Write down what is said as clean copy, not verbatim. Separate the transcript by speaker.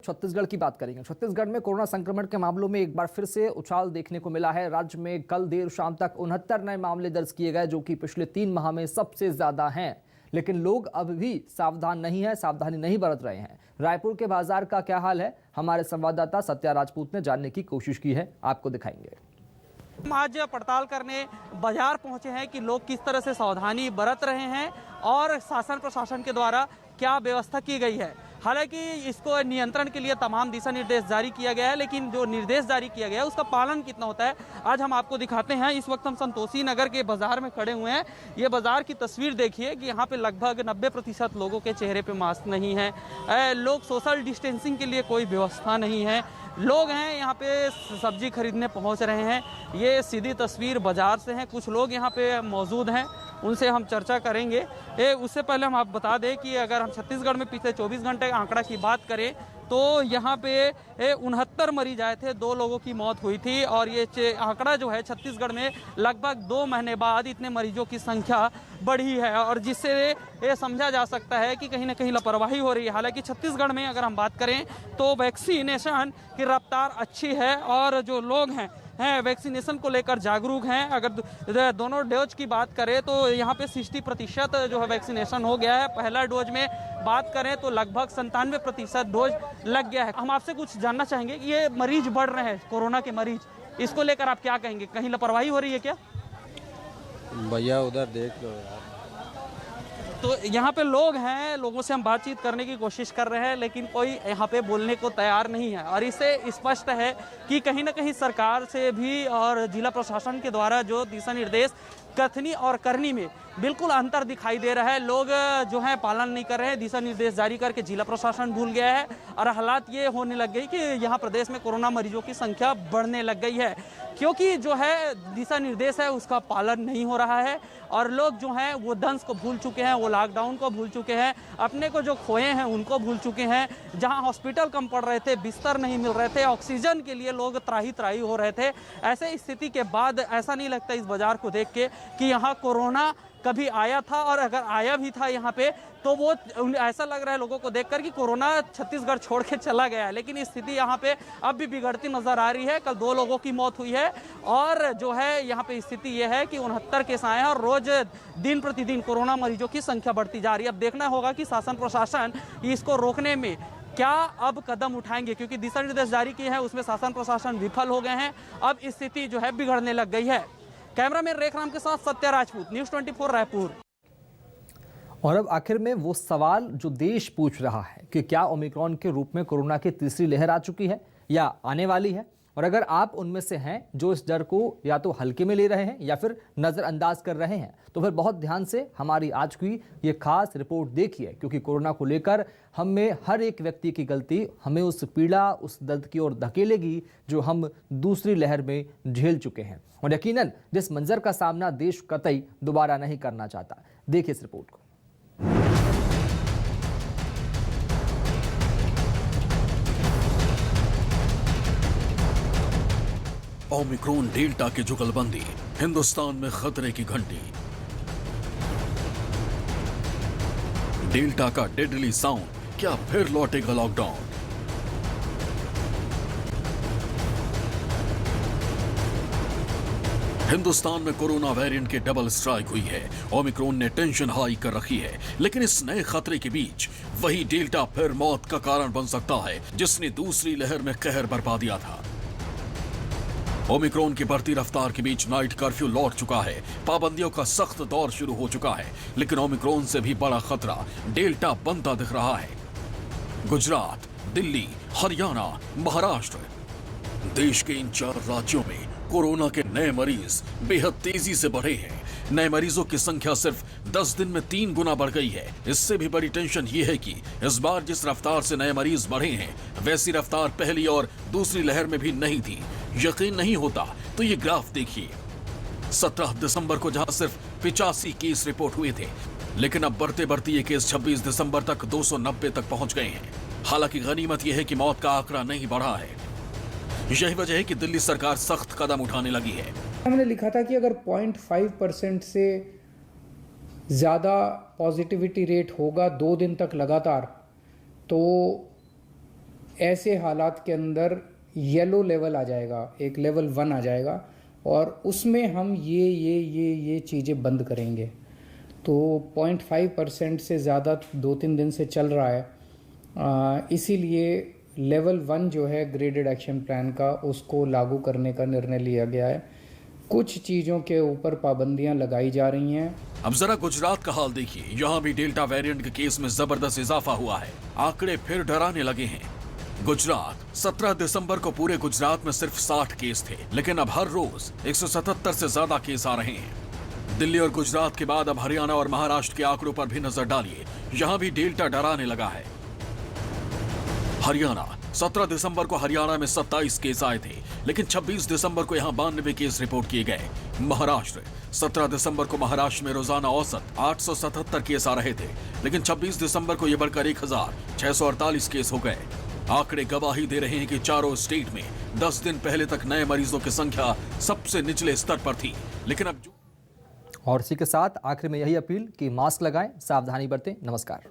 Speaker 1: छत्तीसगढ़ की बात करेंगे। छत्तीसगढ़ में कोरोना संक्रमण के मामलों में एक बार फिर से उछाल देखने को मिला है। राज्य में कल देर शाम तक 69 नए मामले दर्ज किए गए, जो कि पिछले 3 माह में सबसे ज्यादा हैं। लेकिन लोग अब भी सावधान नहीं है, सावधानी नहीं बरत रहे हैं। रायपुर के बाजार का क्या हाल है, हमारे संवाददाता सत्या राजपूत ने जानने की कोशिश की है, आपको दिखाएंगे।
Speaker 2: हम आज पड़ताल करने बाजार पहुंचे हैं कि लोग किस तरह से सावधानी बरत रहे हैं और शासन प्रशासन के द्वारा क्या व्यवस्था की गई है। हालांकि इसको नियंत्रण के लिए तमाम दिशा निर्देश जारी किया गया है, लेकिन जो निर्देश जारी किया गया है उसका पालन कितना होता है आज हम आपको दिखाते हैं। इस वक्त हम संतोषी नगर के बाजार में खड़े हुए हैं। ये बाजार की तस्वीर देखिए कि यहाँ पे लगभग 90% लोगों के चेहरे पे मास्क नहीं है। लोग सोशल डिस्टेंसिंग के लिए कोई व्यवस्था नहीं है। लोग हैं यहाँ पे सब्जी खरीदने पहुँच रहे हैं। ये सीधी तस्वीर बाजार से है। कुछ लोग यहाँ पे मौजूद हैं, उनसे हम चर्चा करेंगे। उससे पहले हम आप बता दें कि अगर हम छत्तीसगढ़ में पिछले 24 घंटे के आंकड़ा की बात करें तो यहाँ पे 69 मरीज आए थे, 2 लोगों की मौत हुई थी। और ये आंकड़ा जो है छत्तीसगढ़ में लगभग 2 महीने बाद इतने मरीजों की संख्या बढ़ी है, और जिससे ये समझा जा सकता है कि कहीं ना कहीं लापरवाही हो रही है। हालांकि छत्तीसगढ़ में अगर हम बात करें तो वैक्सीनेशन की रफ्तार अच्छी है और जो लोग हैं वैक्सीनेशन को लेकर जागरूक हैं। अगर दोनों डोज की बात करें तो यहाँ पे 60% जो है वैक्सीनेशन हो गया है। पहला डोज में बात करें तो लगभग 97% डोज लग गया है। हम आपसे कुछ जानना चाहेंगे कि ये मरीज बढ़ रहे हैं, कोरोना के मरीज, इसको लेकर आप क्या कहेंगे? कहीं लापरवाही हो रही है क्या?
Speaker 3: भैया उधर देख लो यार।
Speaker 2: तो यहाँ पे लोग हैं, लोगों से हम बातचीत करने की कोशिश कर रहे हैं, लेकिन कोई यहाँ पे बोलने को तैयार नहीं है। और इससे स्पष्ट है कि कहीं ना कहीं सरकार से भी और जिला प्रशासन के द्वारा जो दिशा निर्देश कथनी और करनी में बिल्कुल अंतर दिखाई दे रहा है। लोग जो है पालन नहीं कर रहे हैं, दिशा निर्देश जारी करके जिला प्रशासन भूल गया है और हालात ये होने लग गई कि यहाँ प्रदेश में कोरोना मरीजों की संख्या बढ़ने लग गई है, क्योंकि जो है दिशा निर्देश है उसका पालन नहीं हो रहा है। और लोग जो हैं वो दंश को भूल चुके हैं, वो लॉकडाउन को भूल चुके हैं, अपने को जो खोए हैं उनको भूल चुके हैं। जहाँ हॉस्पिटल कम पड़ रहे थे, बिस्तर नहीं मिल रहे थे, ऑक्सीजन के लिए लोग त्राही त्राही हो रहे थे। ऐसे स्थिति के बाद ऐसा नहीं लगता इस बाजार को देख के कि यहाँ कोरोना कभी आया था, और अगर आया भी था यहाँ पे तो वो ऐसा लग रहा है लोगों को देखकर कि कोरोना छत्तीसगढ़ छोड़ के चला गया है। लेकिन स्थिति यहाँ पे अब भी बिगड़ती नजर आ रही है। कल 2 लोगों की मौत हुई है और जो है यहाँ पे स्थिति ये है कि 69 केस आए हैं और रोज दिन प्रतिदिन कोरोना मरीजों की संख्या बढ़ती जा रही है। अब देखना होगा कि शासन प्रशासन इसको रोकने में क्या अब कदम उठाएंगे, क्योंकि दिशा निर्देश जारी किए हैं उसमें शासन प्रशासन विफल हो गए हैं। अब स्थिति जो है बिगड़ने लग गई है। कैमरामैन रेखराम के साथ सत्या राजपूत, न्यूज़ 24 रायपुर।
Speaker 1: और अब आखिर में वो सवाल जो देश पूछ रहा है कि क्या ओमिक्रॉन के रूप में कोरोना की तीसरी लहर आ चुकी है या आने वाली है? और अगर आप उनमें से हैं जो इस डर को या तो हल्के में ले रहे हैं या फिर नज़रअंदाज कर रहे हैं, तो फिर बहुत ध्यान से हमारी आज की ये खास रिपोर्ट देखिए, क्योंकि कोरोना को लेकर हम में हर एक व्यक्ति की गलती हमें उस पीड़ा, उस दर्द की ओर धकेलेगी जो हम दूसरी लहर में झेल चुके हैं। और यकीनन जिस मंजर का सामना देश कतई दोबारा नहीं करना चाहता। देखिए इस रिपोर्ट को।
Speaker 4: ओमिक्रॉन डेल्टा की जुगलबंदी, हिंदुस्तान में खतरे की घंटी। डेल्टा का डेडली साउंड, क्या फिर लौटेगा लॉकडाउन? हिंदुस्तान में कोरोना वेरिएंट के डबल स्ट्राइक हुई है। ओमिक्रॉन ने टेंशन हाई कर रखी है, लेकिन इस नए खतरे के बीच वही डेल्टा फिर मौत का कारण बन सकता है, जिसने दूसरी लहर में कहर बरपा दिया था। ओमिक्रॉन की बढ़ती रफ्तार के बीच नाइट कर्फ्यू लौट चुका है, पाबंदियों का सख्त दौर शुरू हो चुका है, लेकिन ओमिक्रॉन से भी बड़ा खतरा डेल्टा बनता दिख रहा है। गुजरात, दिल्ली, हरियाणा, महाराष्ट्र, देश के इन 4 राज्यों में कोरोना के नए मरीज बेहद तेजी से बढ़े हैं। नए मरीजों की संख्या सिर्फ 10 दिन में 3 गुना बढ़ गई है। इससे भी बड़ी टेंशन ये है कि इस बार जिस रफ्तार से नए मरीज बढ़े हैं, वैसी रफ्तार पहली और दूसरी लहर में भी नहीं थी। यकीन नहीं होता तो ये ग्राफ देखिए। 17 दिसंबर को जहां सिर्फ 85 केस रिपोर्ट हुए थे, लेकिन अब बढ़ते बढ़ते ये केस 26 दिसंबर तक 290 तक पहुंच गए हैं। हालांकि गनीमत यह है कि मौत का आंकड़ा नहीं बढ़ा है। यही वजह है कि दिल्ली सरकार सख्त कदम उठाने लगी है।
Speaker 5: हमने लिखा था कि अगर 0.5% से ज़्यादा पॉजिटिविटी रेट होगा 2 दिन तक लगातार, तो ऐसे हालात के अंदर येलो लेवल आ जाएगा, एक लेवल 1 आ जाएगा और उसमें हम ये चीज़ें बंद करेंगे। तो 0.5% से ज़्यादा 2-3 दिन से चल रहा है, इसीलिए लेवल 1 जो है ग्रेडेड एक्शन प्लान का, उसको लागू करने का निर्णय लिया गया है। कुछ चीज़ों के ऊपर पाबंदियां लगाई जा रही हैं।
Speaker 4: अब जरा गुजरात का हाल देखिए। यहाँ भी डेल्टा वेरिएंट के केस में जबरदस्त इजाफा हुआ है। आंकड़े फिर डराने लगे हैं। गुजरात 17 दिसंबर को पूरे गुजरात में सिर्फ 60 केस थे, लेकिन अब हर रोज 177 से ज्यादा केस आ रहे हैं। दिल्ली और गुजरात के बाद अब हरियाणा और महाराष्ट्र के आंकड़ों पर भी नजर डालिए। यहाँ भी डेल्टा डराने लगा है। हरियाणा 17 दिसंबर को हरियाणा में 27 केस आए थे, लेकिन 26 दिसंबर को यहां 92 केस रिपोर्ट किए गए। महाराष्ट्र 17 दिसंबर को महाराष्ट्र में रोजाना औसत 877 केस आ रहे थे, लेकिन 26 दिसंबर को यह बढ़कर 1648 केस हो गए। आंकड़े गवाही दे रहे हैं कि चारों स्टेट में 10 दिन पहले तक नए मरीजों की संख्या सबसे निचले स्तर पर थी, लेकिन अब
Speaker 1: और इसी के साथ आखिर में यही अपील कि मास्क लगाएं, सावधानी बरतें। नमस्कार।